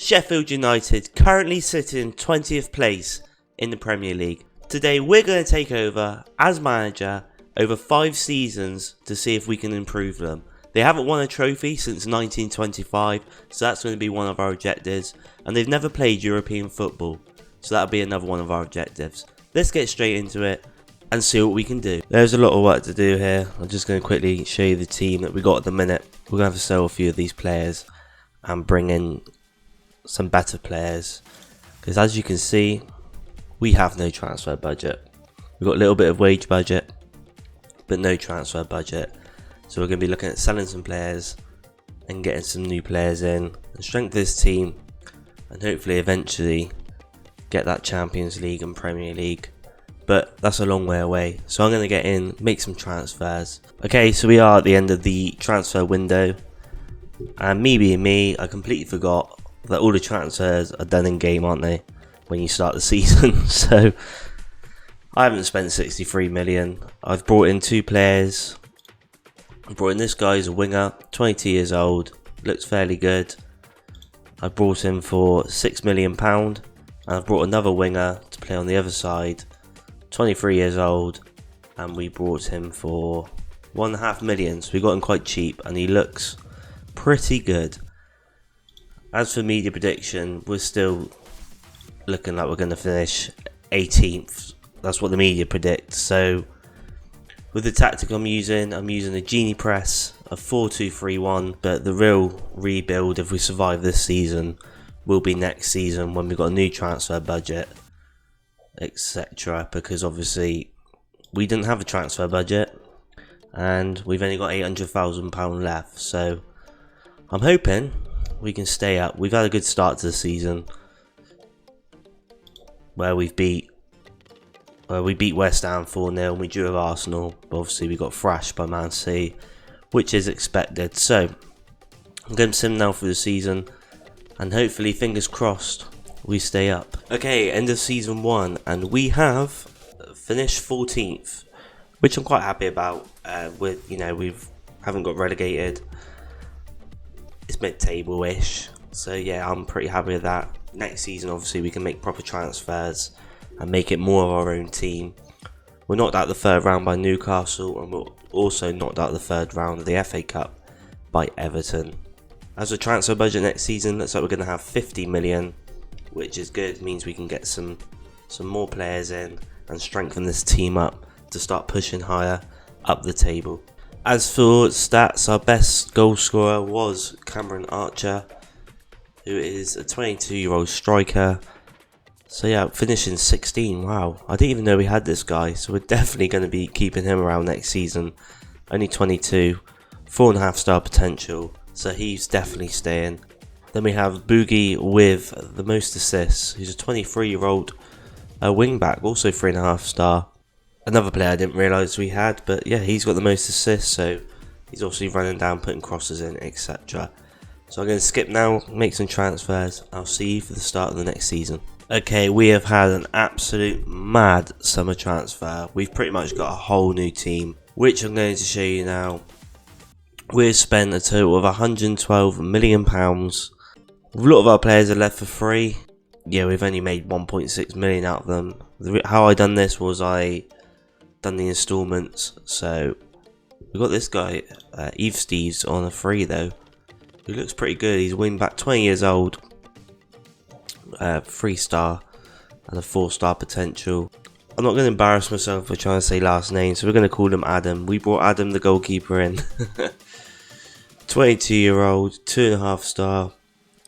Sheffield United currently sitting in 20th place in the Premier League. Today we're going to take over as manager over 5 seasons to see if we can improve them. They haven't won a trophy since 1925, so that's going to be one of our objectives, and they've never played European football, so that'll be another one of our objectives. Let's get straight into it and see what we can do. There's a lot of work to do here. I'm just going to quickly show you the team that we got at the minute. We're going to have to sell a few of these players and bring in some better players, because as you can see, we have no transfer budget. We've got a little bit of wage budget, but no transfer budget. So we're going to be looking at selling some players and getting some new players in and strengthen this team, and hopefully eventually get that Champions League and Premier League. But that's a long way away. So I'm going to get in, make some transfers. Okay, so we are at the end of the transfer window. And me being me, I completely forgot that all the transfers are done in game, aren't they, when you start the season. So I haven't spent 63 million. I've brought in 2 players. I brought in this guy as a winger, 22 years old, looks fairly good. I brought him for £6 million, and I've brought another winger to play on the other side, 23 years old, and we brought him for £1.5 million. So we got him quite cheap, and he looks pretty good. As for media prediction, we're still looking like we're going to finish 18th. That's what the media predicts. So with the tactic I'm using a genie press, a 4-2-3-1, but the real rebuild, if we survive this season, will be next season when we've got a new transfer budget, etc. Because obviously we didn't have a transfer budget and we've only got £800,000 left. So I'm hoping we can stay up. We've had a good start to the season where we beat West Ham 4-0 and we drew with Arsenal, but obviously we got thrashed by Man City, which is expected. So I'm going to sim now for the season, and hopefully, fingers crossed, we stay up. Okay, end of season 1, and we have finished 14th, which I'm quite happy about. We haven't got relegated. It's mid-table-ish, so yeah, I'm pretty happy with that. Next season, obviously, we can make proper transfers and make it more of our own team. We're knocked out the 3rd round by Newcastle, and we're also knocked out the 3rd round of the FA Cup by Everton. As a transfer budget next season, looks like we're going to have 50 million, which is good. It means we can get some more players in and strengthen this team up to start pushing higher up the table. As for stats, our best goal scorer was Cameron Archer, who is a 22-year-old striker. So yeah, finishing 16, wow. I didn't even know we had this guy, so we're definitely going to be keeping him around next season. Only 22, 4.5 star potential, so he's definitely staying. Then we have Boogie with the most assists, who's a 23-year-old wing-back, also 3.5 star. Another player I didn't realise we had, but yeah, he's got the most assists, so he's also running down, putting crosses in, etc. So I'm going to skip now, make some transfers. I'll see you for the start of the next season. Okay, we have had an absolute mad summer transfer. We've pretty much got a whole new team, which I'm going to show you now. We've spent a total of £112 million. A lot of our players are left for free. Yeah, we've only made 1.6 million out of them. How I done this was I done the installments. So we got this guy, Eve Steves, on a free though. He looks pretty good. He's wing back, 20 years old, 3 star and a 4 star potential. I'm not going to embarrass myself by trying to say last name, so we're going to call him Adam. We brought Adam the goalkeeper in. 22-year-old, 2.5 star,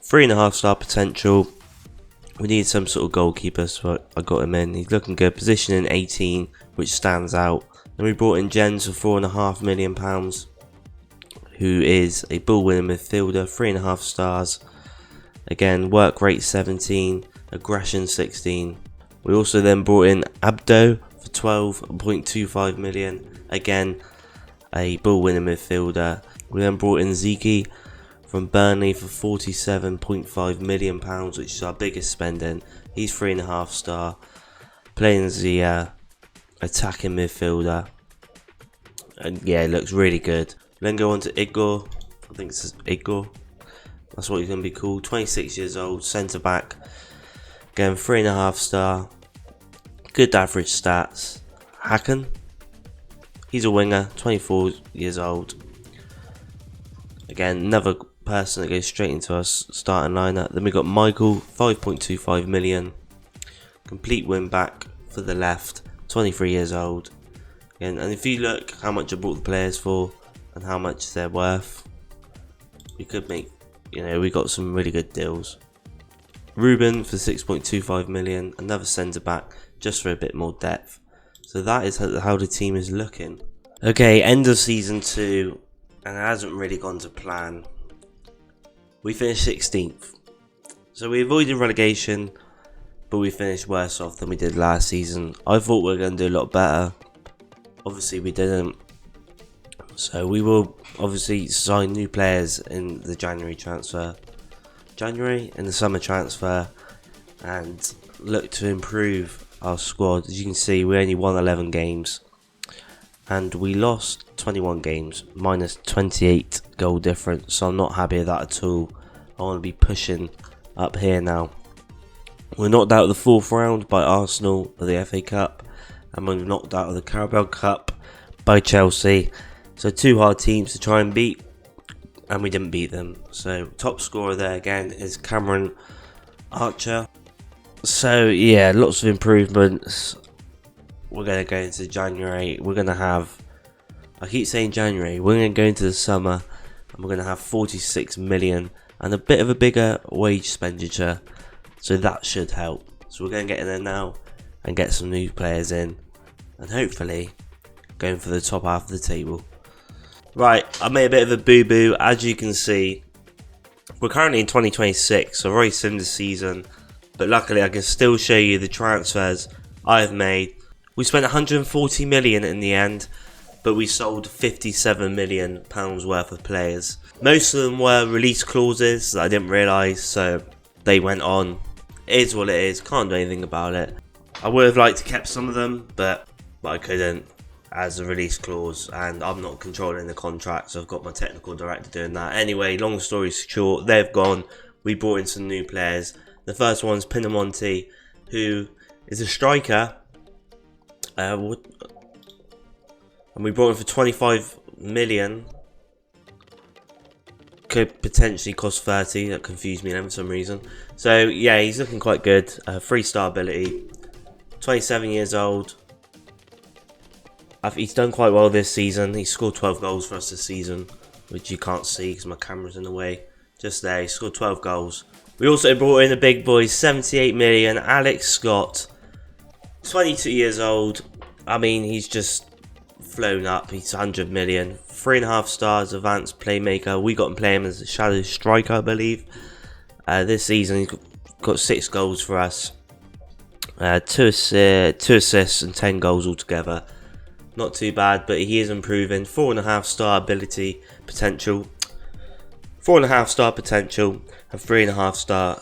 3.5 star potential. We need some sort of goalkeeper, so I got him in. He's looking good. Positioning 18, which stands out. Then we brought in Jens for £4.5 million, who is a ball-winning midfielder, 3.5 stars. Again, work rate 17, aggression 16. We also then brought in Abdo for 12.25 million. Again, a ball-winning midfielder. We then brought in Ziki from Burnley for £47.5 million, which is our biggest spending. He's 3.5 star, playing as the attacking midfielder. And yeah, it looks really good. Then go on to Igor. I think this is Igor. That's what he's going to be called. 26 years old, centre back. Again, 3.5 star. Good average stats. Hacken. He's a winger, 24 years old. Again, another person that goes straight into our starting lineup. Then we got Michael, 5.25 million. Complete win back for the left, 23 years old. Again, and if you look how much I bought the players for and how much they're worth, we could make, we got some really good deals. Ruben for 6.25 million, another centre back, just for a bit more depth. So that is how the team is looking. Okay, end of season 2, and it hasn't really gone to plan. We finished 16th. So we avoided relegation, but we finished worse off than we did last season. I thought we were going to do a lot better. Obviously we didn't. So we will obviously sign new players in the in the summer transfer, and look to improve our squad. As you can see, we only won 11 games and we lost 21 games, minus 28 goal difference. So I'm not happy with that at all. I want to be pushing up here now. We're knocked out of the 4th round by Arsenal of the FA Cup, and we're knocked out of the Carabao Cup by Chelsea. So 2 hard teams to try and beat, and we didn't beat them. So top scorer there again is Cameron Archer. So yeah, lots of improvements. We're going to go into January. We're going to have, I keep saying January, we're going to go into the summer and we're going to have 46 million and a bit of a bigger wage expenditure. So that should help. So we're going to get in there now and get some new players in, and hopefully going for the top half of the table. Right, I made a bit of a boo-boo. As you can see, we're currently in 2026, so I've already seen the season, but luckily I can still show you the transfers I've made. We spent 140 million in the end, but we sold 57 million pounds worth of players. Most of them were release clauses that I didn't realise, so they went on. It is what it is, can't do anything about it. I would have liked to kept some of them, but I couldn't, as a release clause, and I'm not controlling the contract, so I've got my technical director doing that. Anyway, long story short, they've gone. We brought in some new players. The first one's Pinamonti, who is a striker, and we brought him for 25 million. Could potentially cost 30. That confused me then for some reason. So yeah, he's looking quite good. 3-star ability. 27 years old. He's done quite well this season. He scored 12 goals for us this season, which you can't see because my camera's in the way. Just there, he scored 12 goals. We also brought in the big boys, 78 million. Alex Scott, 22 years old. I mean, he's just flown up. He's 100 million. 3.5 stars, advanced playmaker. We got him playing as a shadow striker, I believe. This season, he's got 6 goals for us. 2 assists and 10 goals altogether. Not too bad, but he is improving. 4.5 star ability potential. 4.5 star potential and 3.5 star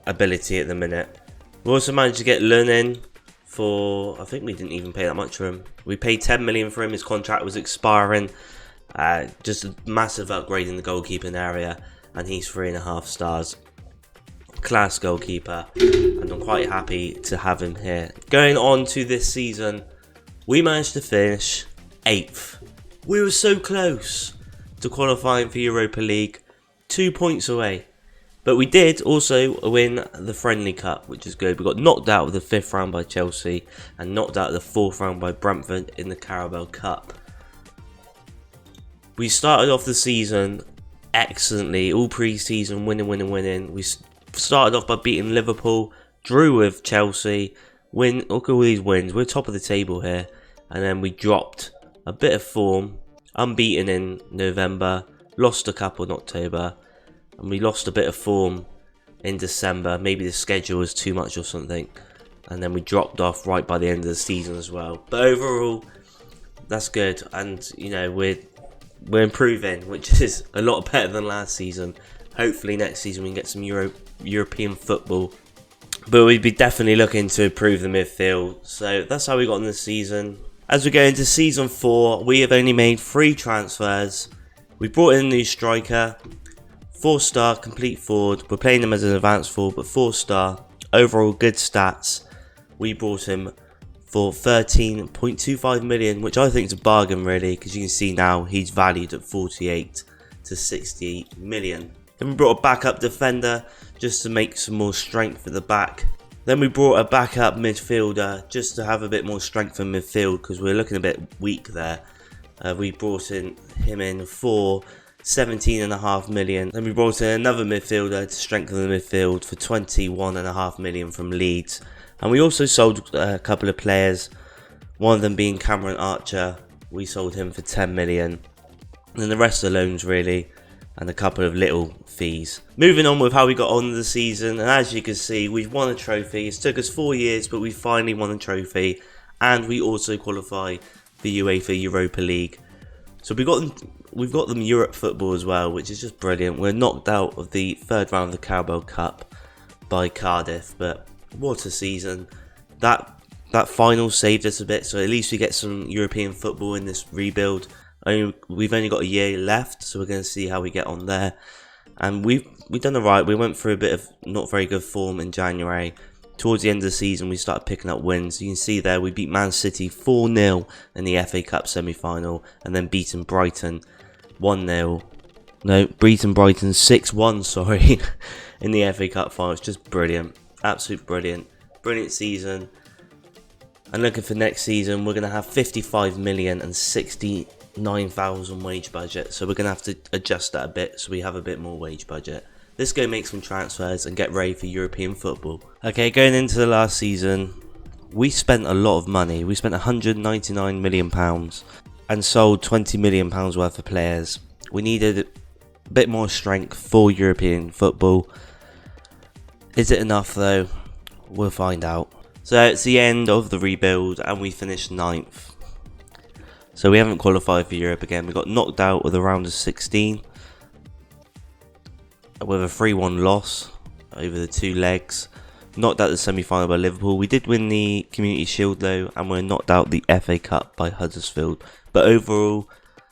ability at the minute. We also managed to get Lun in for, I think we didn't even pay that much for him. We paid 10 million for him. His contract was expiring. Just a massive upgrade in the goalkeeping area, and he's 3.5 stars. Class goalkeeper, and I'm quite happy to have him here. Going on to this season, we managed to finish 8th. We were so close to qualifying for Europa League, 2 points away. But we did also win the Friendly Cup, which is good. We got knocked out of the 5th round by Chelsea and knocked out of the 4th round by Brentford in the Carabao Cup. We started off the season excellently, all pre-season winning. We started off by beating Liverpool, drew with Chelsea, look at all these wins, we're top of the table here, and then we dropped a bit of form, unbeaten in November, lost a couple in October, and we lost a bit of form in December. Maybe the schedule was too much or something, and then we dropped off right by the end of the season as well. But overall, that's good, and we're improving, which is a lot better than last season. Hopefully next season we can get some European football. But we'd be definitely looking to improve the midfield. So that's how we got in this season. As we go into season 4, we have only made 3 transfers. We brought in a new striker, 4-star complete forward. We're playing him as an advanced forward, but 4-star. Overall good stats. We brought him for 13.25 million, which I think is a bargain really, because you can see now he's valued at 48 to 60 million. Then we brought a backup defender just to make some more strength at the back. Then we brought a backup midfielder just to have a bit more strength in midfield, because we're looking a bit weak there. We brought him in for 17.5 million. Then we brought in another midfielder to strengthen the midfield for 21.5 million from Leeds. And we also sold a couple of players, one of them being Cameron Archer. We sold him for 10 million. And then the rest are loans really, and a couple of little fees. Moving on with how we got on the season, and as you can see, we've won a trophy. It's took us 4 years, but we finally won a trophy, and we also qualify for UEFA Europa League. So we've got them Europe football as well, which is just brilliant. We're knocked out of the third round of the Carabao Cup by Cardiff, but what a season. That final saved us a bit, so at least we get some European football in this rebuild. We've only got a year left, so we're going to see how we get on there. And we've done alright. We went through a bit of not very good form in January. Towards the end of the season, we started picking up wins. You can see there, we beat Man City 4-0 in the FA Cup semi-final, and then beaten Brighton 1-0. No, beaten Brighton 6-1, sorry, in the FA Cup final. It's just brilliant. Absolute brilliant. Brilliant season. And looking for next season, we're going to have 55 million and 69,000 wage budget. So we're going to have to adjust that a bit so we have a bit more wage budget. Let's go make some transfers and get ready for European football. Okay, going into the last season, we spent a lot of money. We spent £199 million and sold £20 million worth of players. We needed a bit more strength for European football. Is it enough though? We'll find out. So it's the end of the rebuild and we finished 9th. So we haven't qualified for Europe again. We got knocked out with a round of 16 with a 3-1 loss over the 2 legs. Knocked out the semi-final by Liverpool. We did win the Community Shield though, and we're knocked out the FA Cup by Huddersfield. But overall,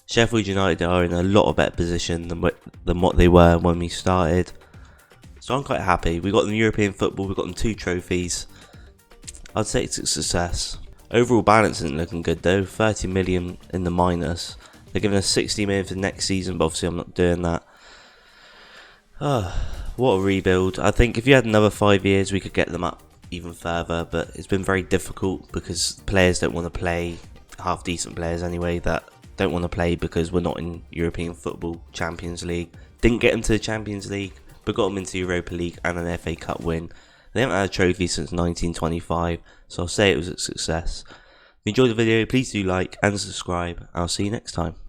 Sheffield United are in a lot of better position than what they were when we started. So I'm quite happy. We got them European football. We got them 2 trophies. I'd say it's a success. Overall balance isn't looking good though. 30 million in the minus. They're giving us 60 million for next season, but obviously I'm not doing that. What a rebuild. I think if you had another 5 years, we could get them up even further, but it's been very difficult because players don't want to play, half decent players anyway, that don't want to play because we're not in European Football Champions League. Didn't get them to the Champions League, but got them into Europa League and an FA Cup win. They haven't had a trophy since 1925, so I'll say it was a success. If you enjoyed the video, please do like and subscribe. I'll see you next time.